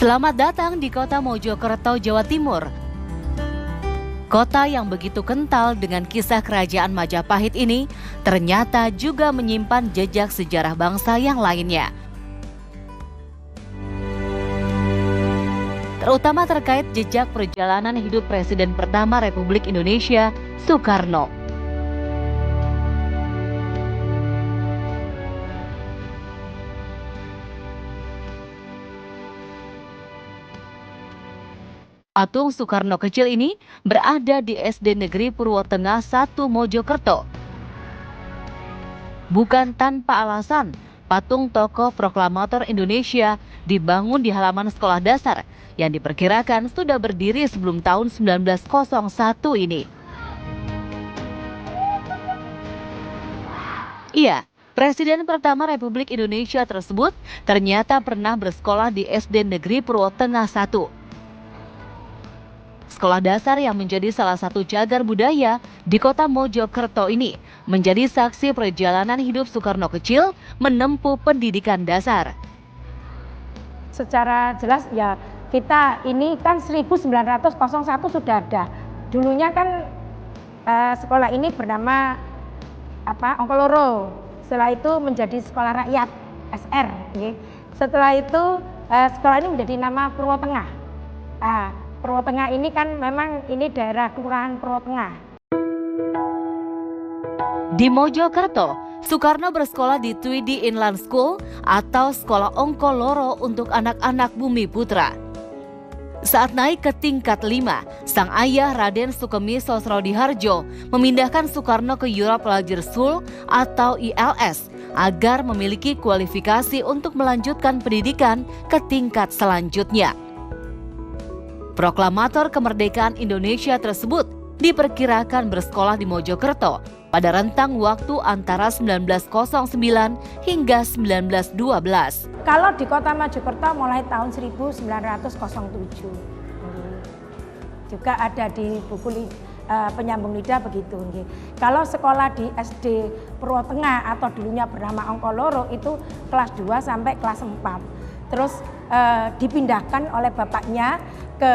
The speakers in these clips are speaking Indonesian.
Selamat datang di kota Mojokerto, Jawa Timur. Kota yang begitu kental dengan kisah kerajaan Majapahit ini ternyata juga menyimpan jejak sejarah bangsa yang lainnya. Terutama terkait jejak perjalanan hidup Presiden pertama Republik Indonesia, Soekarno. Patung Soekarno kecil ini berada di SD Negeri Purwotengah 1 Mojokerto. Bukan tanpa alasan, patung tokoh proklamator Indonesia dibangun di halaman sekolah dasar yang diperkirakan sudah berdiri sebelum tahun 1901 ini. Iya, Presiden pertama Republik Indonesia tersebut ternyata pernah bersekolah di SD Negeri Purwotengah 1. Sekolah dasar yang menjadi salah satu cagar budaya di kota Mojokerto ini menjadi saksi perjalanan hidup Soekarno kecil menempuh pendidikan dasar. Secara jelas ya, kita ini kan 1901 sudah ada. Dulunya kan sekolah ini bernama Ongkoloro. Setelah itu menjadi sekolah rakyat SR. Setelah itu sekolah ini menjadi nama Purwotengah. Purwotengah ini kan memang ini daerah Kelurahan Purwotengah. Di Mojokerto, Soekarno bersekolah di Tweedy Inland School atau Sekolah Ongkoloro untuk anak-anak Bumi Putra. Saat naik ke tingkat 5, sang ayah Raden Sukemi Sosrodihardjo memindahkan Soekarno ke Europe Leisure School atau ILS agar memiliki kualifikasi untuk melanjutkan pendidikan ke tingkat selanjutnya. Proklamator kemerdekaan Indonesia tersebut diperkirakan bersekolah di Mojokerto pada rentang waktu antara 1909 hingga 1912. Kalau di kota Mojokerto mulai tahun 1907. Juga ada di buku penyambung lidah begitu. Kalau sekolah di SD Purwotengah atau dulunya bernama Ongkoloro itu kelas 2 sampai kelas 4. Terus dipindahkan oleh bapaknya ke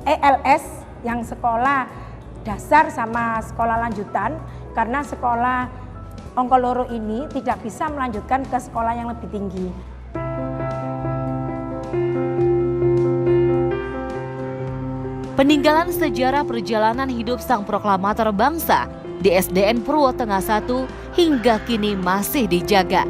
ELS yang sekolah dasar sama sekolah lanjutan, karena sekolah Ongkoloro ini tidak bisa melanjutkan ke sekolah yang lebih tinggi. Peninggalan sejarah perjalanan hidup sang proklamator bangsa di SDN Purwotengah 1 hingga kini masih dijaga.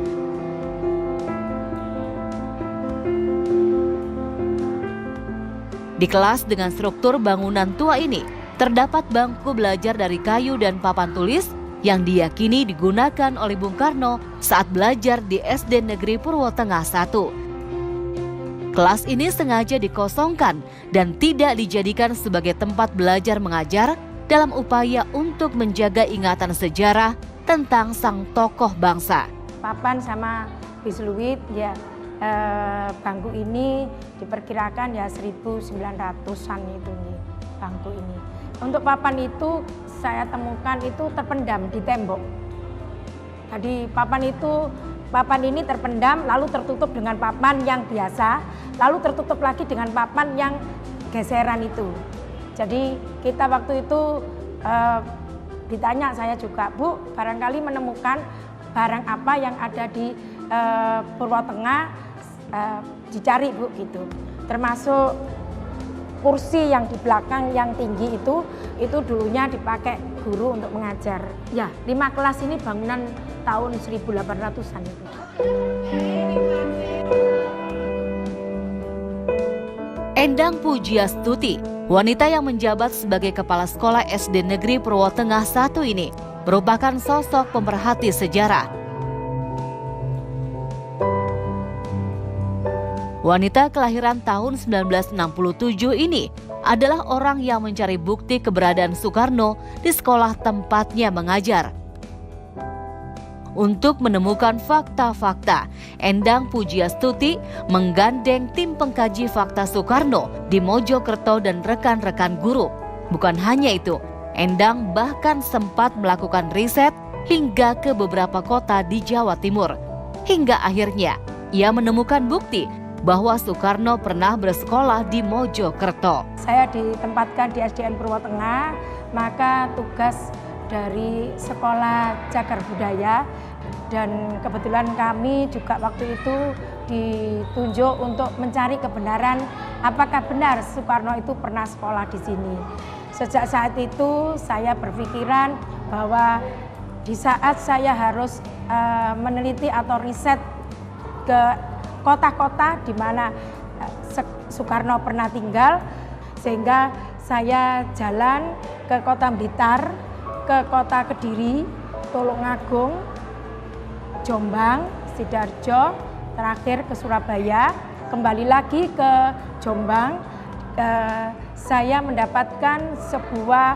Di kelas dengan struktur bangunan tua ini, terdapat bangku belajar dari kayu dan papan tulis yang diyakini digunakan oleh Bung Karno saat belajar di SD Negeri Purwotengah 1. Kelas ini sengaja dikosongkan dan tidak dijadikan sebagai tempat belajar mengajar dalam upaya untuk menjaga ingatan sejarah tentang sang tokoh bangsa. Papan sama bisluit ya. Bangku ini diperkirakan ya 1900-an itu nih bangku ini. Untuk papan itu saya temukan itu terpendam di tembok. Jadi papan ini terpendam lalu tertutup dengan papan yang biasa, lalu tertutup lagi dengan papan yang geseran itu. Jadi kita waktu itu ditanya saya juga, Bu, barangkali menemukan barang apa yang ada di Purwotengah, dicari Bu gitu. Termasuk kursi yang di belakang yang tinggi itu dulunya dipakai guru untuk mengajar. Ya, 5 kelas ini bangunan tahun 1800-an itu. Endang Pujiastuti, wanita yang menjabat sebagai kepala sekolah SD Negeri Purwotengah 1 ini merupakan sosok pemerhati sejarah. Wanita kelahiran tahun 1967 ini adalah orang yang mencari bukti keberadaan Soekarno di sekolah tempatnya mengajar. untuk menemukan fakta-fakta. Endang Pujiastuti menggandeng tim pengkaji fakta Soekarno di Mojokerto dan rekan-rekan guru. Bukan hanya itu, Endang bahkan sempat melakukan riset hingga ke beberapa kota di Jawa Timur. Hingga akhirnya ia menemukan bukti bahwa Soekarno pernah bersekolah di Mojokerto. Saya ditempatkan di SDN Purwotengah, maka tugas dari sekolah cagar budaya, dan kebetulan kami juga waktu itu ditunjuk untuk mencari kebenaran apakah benar Soekarno itu pernah sekolah di sini. Sejak saat itu saya berpikiran bahwa di saat saya harus meneliti atau riset ke kota-kota di mana Soekarno pernah tinggal, sehingga saya jalan ke kota Blitar, ke kota Kediri, Tulungagung, Jombang, Sidoarjo, terakhir ke Surabaya, kembali lagi ke Jombang. Saya mendapatkan sebuah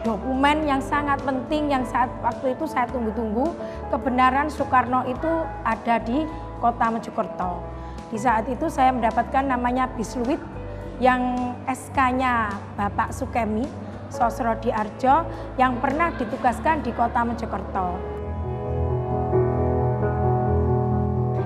dokumen yang sangat penting yang saat waktu itu saya tunggu-tunggu, kebenaran Soekarno itu ada di kota Mojokerto. Di saat itu saya mendapatkan namanya Bisluit yang SK-nya Bapak Sukemi Sosrodiarjo yang pernah ditugaskan di kota Mojokerto.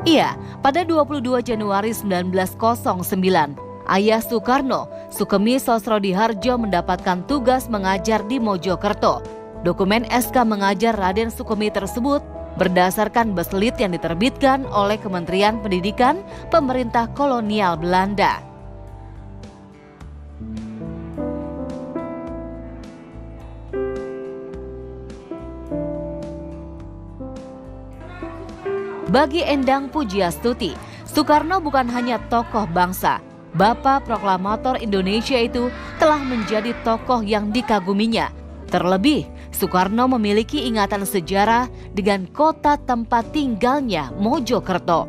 Iya, pada 22 Januari 1909, ayah Soekarno, Sukemi Sosrodiharjo mendapatkan tugas mengajar di Mojokerto. Dokumen SK mengajar Raden Sukemi tersebut berdasarkan beslit yang diterbitkan oleh Kementerian Pendidikan Pemerintah Kolonial Belanda. Bagi Endang Pujiastuti, Soekarno bukan hanya tokoh bangsa. Bapak Proklamator Indonesia itu telah menjadi tokoh yang dikaguminya. Terlebih, Soekarno memiliki ingatan sejarah dengan kota tempat tinggalnya, Mojokerto.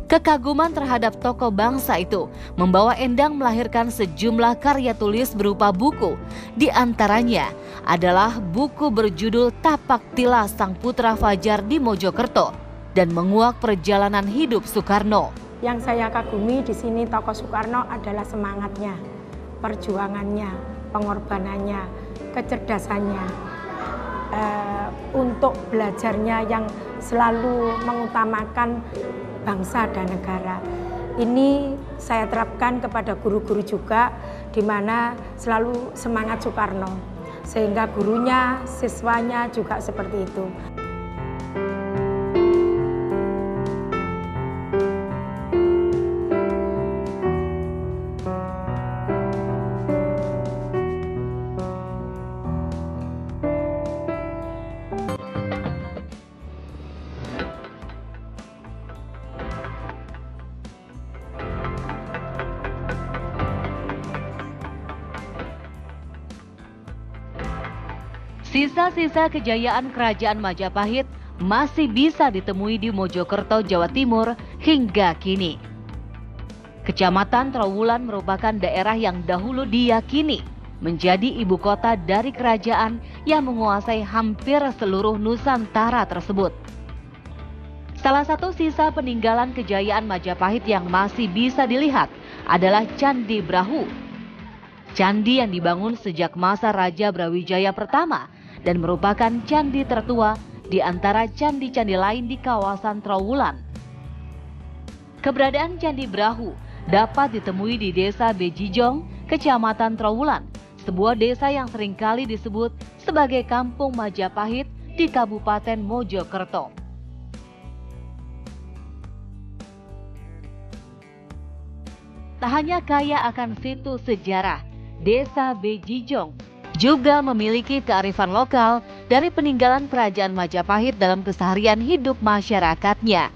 Kekaguman terhadap tokoh bangsa itu membawa Endang melahirkan sejumlah karya tulis berupa buku. Di antaranya adalah buku berjudul Tapak Tilas Sang Putra Fajar di Mojokerto dan menguak perjalanan hidup Soekarno. Yang saya kagumi di sini tokoh Soekarno adalah semangatnya, perjuangannya, pengorbanannya, kecerdasannya, untuk belajarnya yang selalu mengutamakan bangsa dan negara. Ini saya terapkan kepada guru-guru juga, di mana selalu semangat Soekarno, sehingga gurunya, siswanya juga seperti itu. Sisa-sisa kejayaan Kerajaan Majapahit masih bisa ditemui di Mojokerto, Jawa Timur hingga kini. Kecamatan Trawulan merupakan daerah yang dahulu diyakini menjadi ibu kota dari kerajaan yang menguasai hampir seluruh Nusantara tersebut. Salah satu sisa peninggalan kejayaan Majapahit yang masih bisa dilihat adalah Candi Brahu. Candi yang dibangun sejak masa Raja Brawijaya pertama dan merupakan candi tertua di antara candi-candi lain di kawasan Trawulan. Keberadaan Candi Brahu dapat ditemui di Desa Bejijong, Kecamatan Trawulan, sebuah desa yang seringkali disebut sebagai Kampung Majapahit di Kabupaten Mojokerto. Tak hanya kaya akan situs sejarah, Desa Bejijong juga memiliki kearifan lokal dari peninggalan Kerajaan Majapahit dalam keseharian hidup masyarakatnya.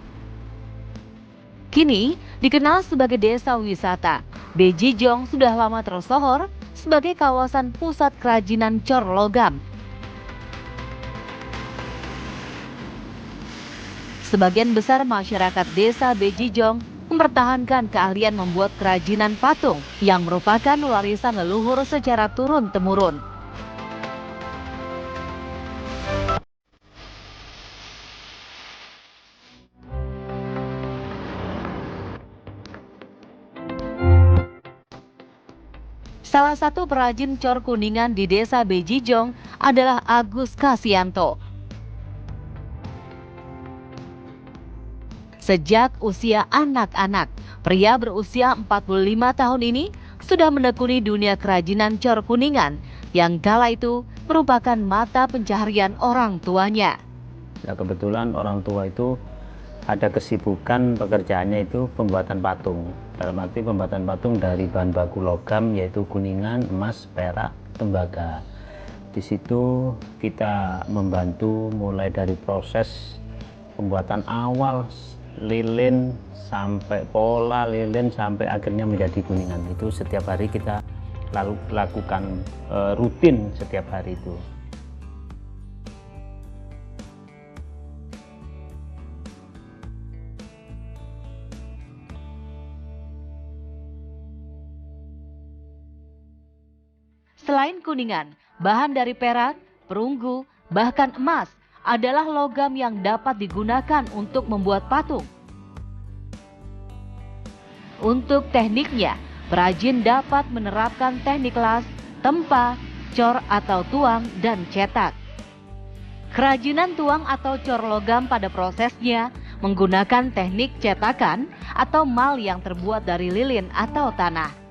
Kini dikenal sebagai desa wisata, Bejijong sudah lama tersohor sebagai kawasan pusat kerajinan cor logam. Sebagian besar masyarakat desa Bejijong mempertahankan keahlian membuat kerajinan patung yang merupakan warisan leluhur secara turun-temurun. Salah satu perajin cor kuningan di Desa Bejijong adalah Agus Kasianto. Sejak usia anak-anak, pria berusia 45 tahun ini sudah menekuni dunia kerajinan cor kuningan yang kala itu merupakan mata pencaharian orang tuanya. Ya, kebetulan orang tua itu ada kesibukan pekerjaannya itu pembuatan patung. Dalam arti pembuatan patung dari bahan baku logam yaitu kuningan, emas, perak, tembaga. Di situ kita membantu mulai dari proses pembuatan awal lilin sampai pola lilin sampai akhirnya menjadi kuningan. Itu setiap hari kita lakukan rutin setiap hari itu. Selain kuningan, bahan dari perak, perunggu, bahkan emas adalah logam yang dapat digunakan untuk membuat patung. Untuk tekniknya, perajin dapat menerapkan teknik las, tempa, cor atau tuang, dan cetak. Kerajinan tuang atau cor logam pada prosesnya menggunakan teknik cetakan atau mal yang terbuat dari lilin atau tanah.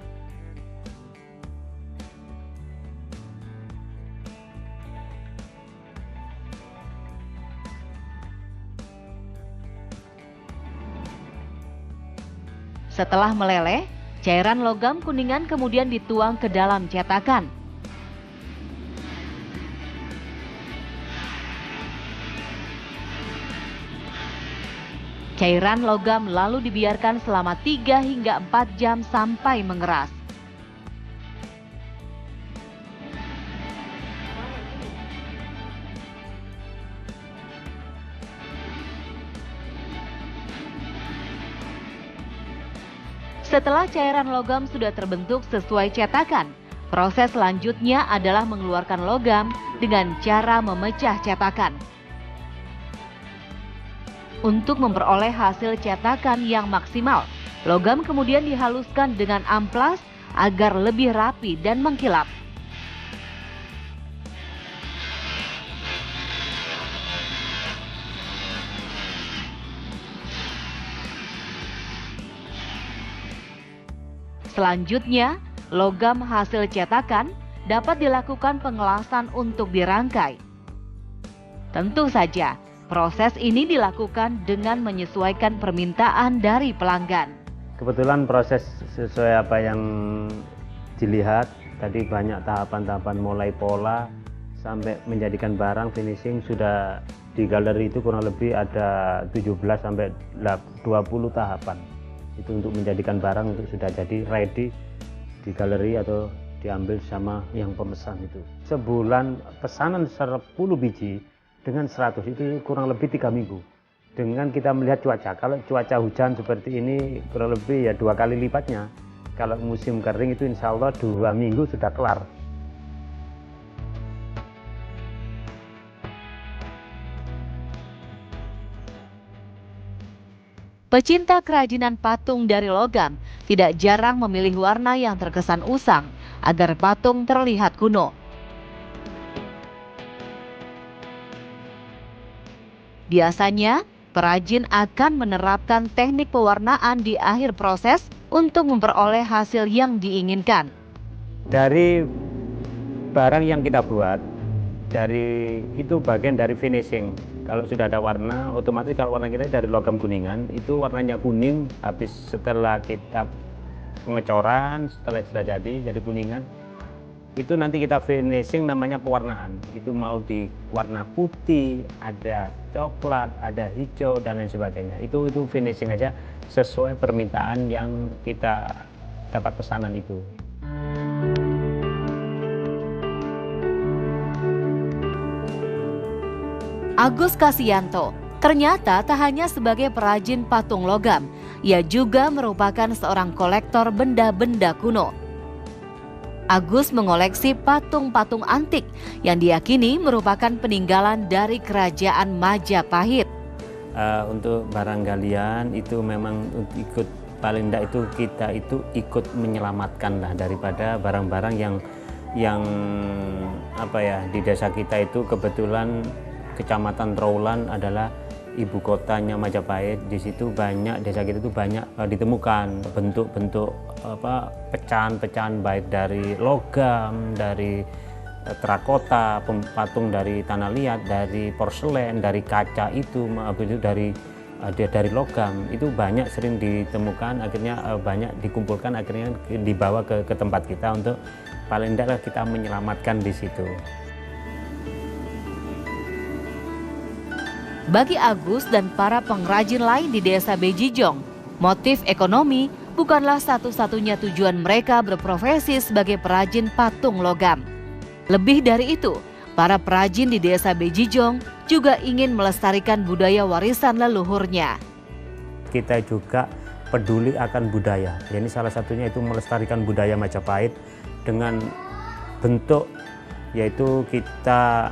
Setelah meleleh, cairan logam kuningan kemudian dituang ke dalam cetakan. Cairan logam lalu dibiarkan selama 3 hingga 4 jam sampai mengeras. Setelah cairan logam sudah terbentuk sesuai cetakan, proses selanjutnya adalah mengeluarkan logam dengan cara memecah cetakan. Untuk memperoleh hasil cetakan yang maksimal, logam kemudian dihaluskan dengan amplas agar lebih rapi dan mengkilap. Selanjutnya, logam hasil cetakan dapat dilakukan pengelasan untuk dirangkai. Tentu saja, proses ini dilakukan dengan menyesuaikan permintaan dari pelanggan. Kebetulan proses sesuai apa yang dilihat, tadi banyak tahapan-tahapan mulai pola sampai menjadikan barang finishing. Sudah di galeri itu kurang lebih ada 17 sampai 20 tahapan. Itu untuk menjadikan barang untuk sudah jadi ready di galeri atau diambil sama yang pemesan itu. Sebulan pesanan 10 biji dengan 100 itu kurang lebih 3 minggu. Dengan kita melihat cuaca, kalau cuaca hujan seperti ini kurang lebih ya 2 kali lipatnya. Kalau musim kering itu insya Allah 2 minggu sudah kelar. Pecinta kerajinan patung dari logam tidak jarang memilih warna yang terkesan usang agar patung terlihat kuno. Biasanya, perajin akan menerapkan teknik pewarnaan di akhir proses untuk memperoleh hasil yang diinginkan. Dari barang yang kita buat, dari itu bagian dari finishing. Kalau sudah ada warna, otomatis kalau warna kita dari logam kuningan, itu warnanya kuning. Habis setelah kita pengecoran, setelah sudah jadi kuningan, itu nanti kita finishing namanya pewarnaan. Itu mau di warna putih, ada coklat, ada hijau dan lain sebagainya. Itu finishing aja sesuai permintaan yang kita dapat pesanan itu. Agus Kasianto ternyata tak hanya sebagai perajin patung logam, ia juga merupakan seorang kolektor benda-benda kuno. Agus mengoleksi patung-patung antik yang diyakini merupakan peninggalan dari kerajaan Majapahit. Untuk barang galian itu memang ikut paling tidak itu kita itu ikut menyelamatkan lah daripada barang-barang yang apa ya, di desa kita itu kebetulan Kecamatan Trowulan adalah ibu kotanya Majapahit. Di situ banyak, desa kita itu banyak ditemukan bentuk-bentuk pecahan-pecahan baik dari logam, dari terakota, patung dari tanah liat, dari porselen, dari kaca itu dari logam itu banyak sering ditemukan, akhirnya banyak dikumpulkan, akhirnya dibawa ke tempat kita untuk paling tidak kita menyelamatkan di situ. Bagi Agus dan para pengrajin lain di desa Bejijong, motif ekonomi bukanlah satu-satunya tujuan mereka berprofesi sebagai perajin patung logam. Lebih dari itu, para perajin di desa Bejijong juga ingin melestarikan budaya warisan leluhurnya. Kita juga peduli akan budaya. Jadi salah satunya itu melestarikan budaya Majapahit dengan bentuk, yaitu kita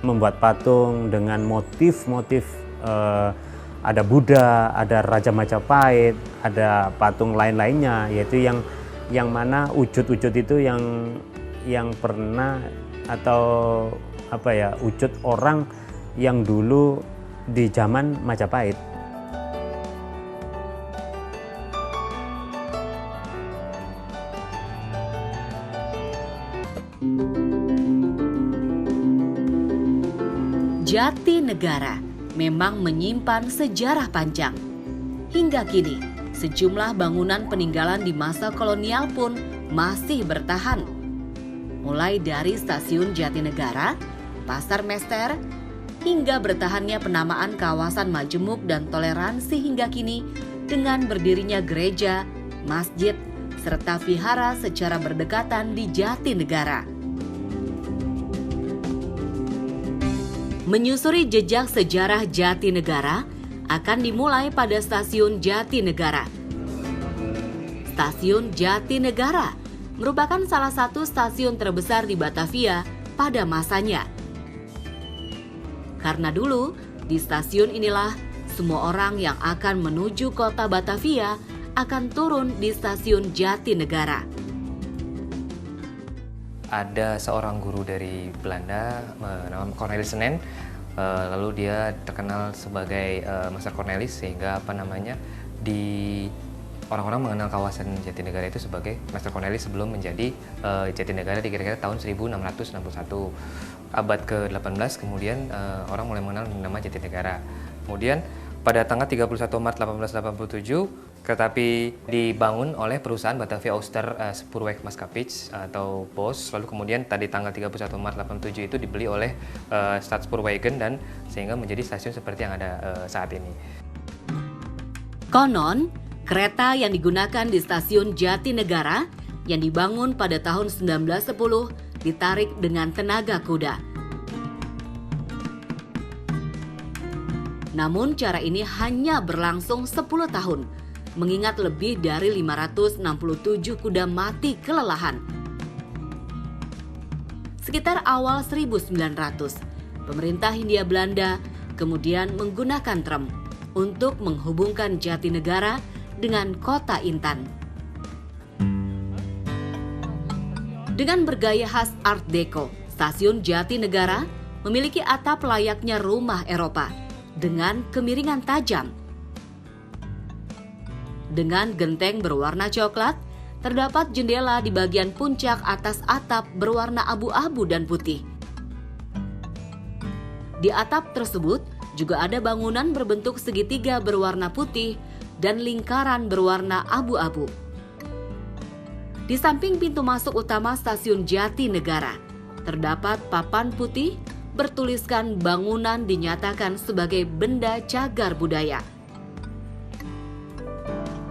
membuat patung dengan motif-motif ada Buddha, ada Raja Majapahit, ada patung lain-lainnya, yaitu yang mana wujud-wujud itu yang pernah atau wujud orang yang dulu di zaman Majapahit. Jatinegara memang menyimpan sejarah panjang. Hingga kini, sejumlah bangunan peninggalan di masa kolonial pun masih bertahan. Mulai dari Stasiun Jatinegara, Pasar Mester, hingga bertahannya penamaan kawasan Majemuk dan Toleransi hingga kini dengan berdirinya gereja, masjid, serta vihara secara berdekatan di Jatinegara. Menyusuri jejak sejarah Jatinegara akan dimulai pada Stasiun Jatinegara. Stasiun Jatinegara merupakan salah satu stasiun terbesar di Batavia pada masanya. Karena dulu di stasiun inilah semua orang yang akan menuju kota Batavia akan turun di Stasiun Jatinegara. Ada seorang guru dari Belanda bernama Cornelis Senen, lalu dia terkenal sebagai Master Cornelis, sehingga orang-orang mengenal kawasan Jatinegara itu sebagai Master Cornelis sebelum menjadi Jatinegara di kira-kira tahun 1661. Abad ke-18 kemudian orang mulai mengenal nama Jatinegara. Kemudian pada tanggal 31 Maret 1887 kereta api dibangun oleh perusahaan Batavia Ooster Spoorwegmaatschappij atau BOS. Lalu kemudian tadi tanggal 31 Maret 87 itu dibeli oleh Staatspoorwegen dan sehingga menjadi stasiun seperti yang ada saat ini. Konon, kereta yang digunakan di Stasiun Jatinegara yang dibangun pada tahun 1910 ditarik dengan tenaga kuda. Namun cara ini hanya berlangsung 10 tahun, mengingat lebih dari 567 kuda mati kelelahan. Sekitar awal 1900, pemerintah Hindia Belanda kemudian menggunakan tram untuk menghubungkan Jatinegara dengan kota Intan. Dengan bergaya khas Art Deco, Stasiun Jatinegara memiliki atap layaknya rumah Eropa dengan kemiringan tajam. Dengan genteng berwarna coklat, terdapat jendela di bagian puncak atas atap berwarna abu-abu dan putih. Di atap tersebut juga ada bangunan berbentuk segitiga berwarna putih dan lingkaran berwarna abu-abu. Di samping pintu masuk utama Stasiun Jatinegara, terdapat papan putih bertuliskan bangunan dinyatakan sebagai benda cagar budaya.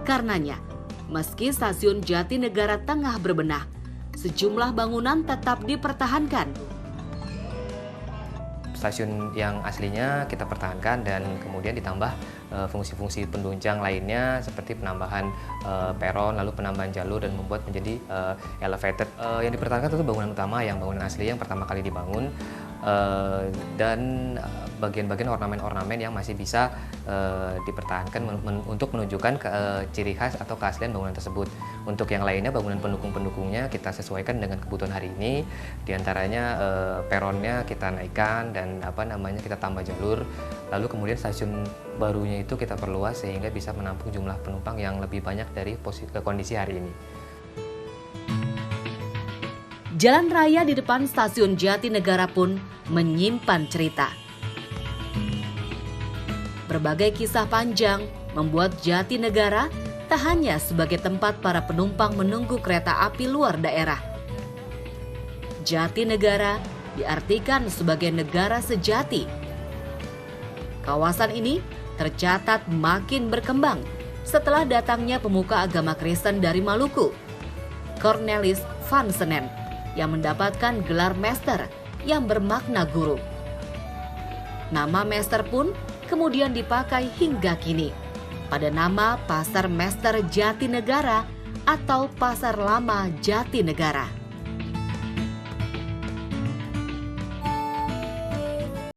Karenanya, meski Stasiun Jatinegara tengah berbenah, sejumlah bangunan tetap dipertahankan. Stasiun yang aslinya kita pertahankan dan kemudian ditambah fungsi-fungsi penunjang lainnya seperti penambahan peron, lalu penambahan jalur dan membuat menjadi elevated. Yang dipertahankan itu bangunan utama, yang bangunan asli yang pertama kali dibangun. dan bagian-bagian ornamen-ornamen yang masih bisa dipertahankan untuk menunjukkan ciri khas atau keaslian bangunan tersebut. Untuk yang lainnya, bangunan pendukung-pendukungnya kita sesuaikan dengan kebutuhan hari ini. Di antaranya peronnya kita naikkan dan kita tambah jalur. Lalu kemudian stasiun barunya itu kita perluas sehingga bisa menampung jumlah penumpang yang lebih banyak dari kondisi hari ini. Jalan raya di depan stasiun Jatinegara pun menyimpan cerita. Berbagai kisah panjang membuat Jatinegara tak hanya sebagai tempat para penumpang menunggu kereta api luar daerah. Jatinegara diartikan sebagai negara sejati. Kawasan ini tercatat makin berkembang setelah datangnya pemuka agama Kristen dari Maluku, Cornelis van Senen, yang mendapatkan gelar Master yang bermakna guru. Nama Master pun kemudian dipakai hingga kini pada nama Pasar Master Jatinegara atau Pasar Lama Jatinegara.